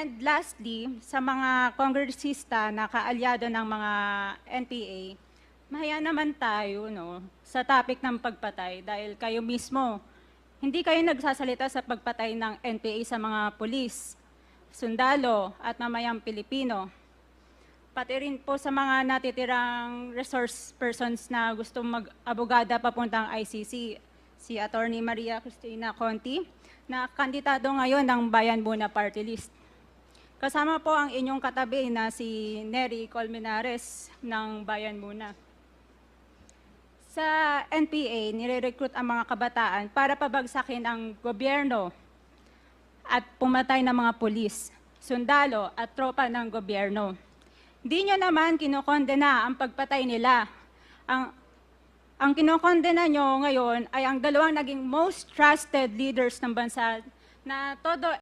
And lastly, sa mga kongresista na kaalyado ng mga NPA, mahaya naman tayo sa topic ng pagpatay dahil kayo mismo, hindi kayo nagsasalita sa pagpatay ng NPA sa mga pulis, sundalo at mamayang Pilipino. Pati rin po sa mga natitirang resource persons na gustong mag-abogada papuntang ICC, si Attorney Maria Cristina Conti, na kandidato ngayon ng Bayan Muna Party List. Kasama po ang inyong katabi na si Nery Colmenares ng Bayan Muna. Sa NPA, nire-recruit ang mga kabataan para pabagsakin ang gobyerno at pumatay ng mga pulis, sundalo at tropa ng gobyerno. Di nyo naman kinokondena ang pagpatay nila. Ang kinokondena nyo ngayon ay ang dalawang naging most trusted leaders ng bansa na todo